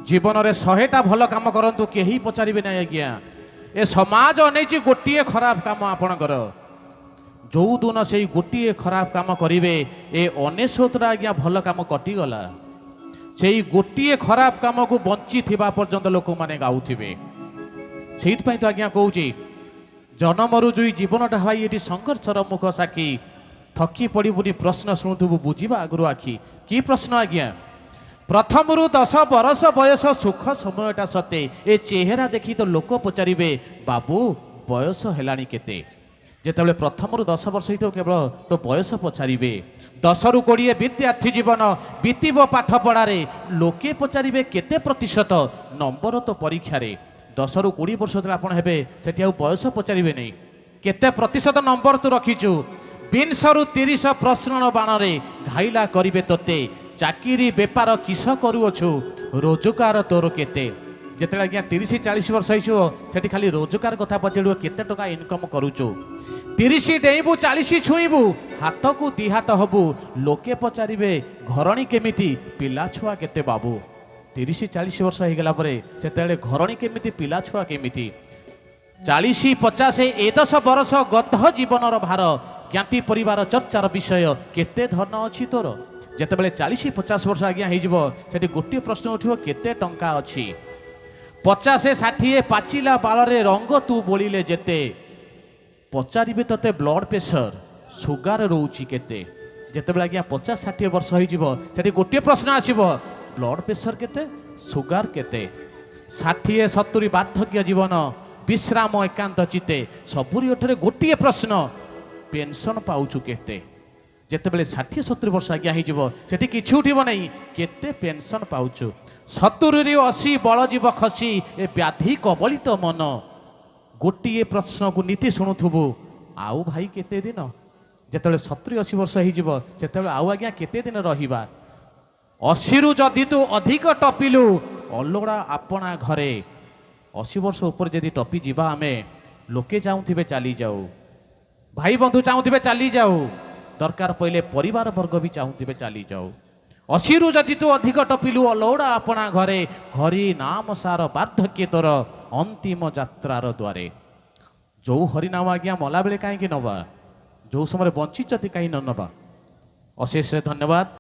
जीवन में 100टा भल कम करूँ कहीं पचारे ना आज्ञा ए समाज अनेची गोटे खराब काम आपणकर जो दिन से गोटे खराब काम करेंगे ए 99 आज्ञा भल काम कटिगला से गोटे खराब काम को बंची थिबा पर्यंत लोक मैंने गाउथिबे से तो आज्ञा कहूँ जन्मरु जुई जीवनटा भाई ये संघर्षर मुख साक्षी थकी पड़बुनि प्रश्न शुणुबू बुझा आगु आखि कि प्रश्न आज्ञा प्रथम 10 बरस बयस सुख समयटा सते ए चेहरा देखी तो लोक पचारे बाबू बयस हेलानी केते जेतेबेले प्रथम 10 वर्ष ही केवल तो बयस पचारे 10 रु 20 विद्यार्थी जीवन बीतब पाठ पढ़ारे लोके पचारे केते प्रतिशत नंबर तो परीक्षा 10 रु 20 वर्ष जो आप से बयस पचारे नहीं केते प्रतिशत नंबर तू रखीचु 20 रु 30 प्रश्न बाण घाइला करिवे तोते चाकरी बेपार किस करुअछु रोजगार तोर केते जिते आज्ञा 30-40 वर्ष होती खाली रोजगार कथा पचारू केते टका इनकम करुचु 30 डेबू 40 छुईबू हाथ को दी हाथ हबू लोके पचारे घरणी केमिति पिला छुआ केते बाबू 30-40 वर्ष होगला से घरणी केमिति पिला छुआ केमिति 40-50 ए 10 बरस गध जीवन भार ज्ञाति परिवार चर्चार विषय केते धन अच्छी तोर जितेबाला 40-50 वर्ष आज्ञा होती गोटे प्रश्न उठो केते टंका अच्छी 50-60 पाचिला बालरे रंग तू बोलिले जेते पचारे तोते ब्लड प्रेशर सुगार रोची केते जितेबाला आज्ञा 50-60 वर्ष हो गोटे प्रश्न आसब ब्लड प्रेशर केते सुगार केते 60-70 बार्धक्य जीवन विश्राम एकांत चिते सबुरी ओठरे गोटे प्रश्न पेंशन पाउचु केते जितेबाला 60-70 वर्ष आज्ञा होती किसी उठब नहीं केते पेंशन पाउचु 70-80 बलजीव खसी ए व्याधि कबलित मन गोटे प्रश्न को नीति शुणुबू आउ भाई केते दिन जितेबाला 70-80 वर्ष होते आउ आज्ञा केते दिन रहिबा 80 रु जदि तू अधिक टपिलु अलोड़ा आपणा घरे 80 वर्ष उपर जदि टपी जावा आमे लोके चाहूथिबे चली जाऊ भाई बंधु चाहूथिबे चली जाऊ दरकार पहले परिवार वर्ग भी चाहूथिबे चली जाऊ 80 रु जदि तू अधिक टपिलु अलोड़ा आपणा घरे हरि नाम सार वार्धक्य तोर अंतिम यात्रार द्वारे जो हरिनाम आज्ञा मला बेले कहीं नवा जो समय बंची कहीं न नवा अशेष धन्यवाद।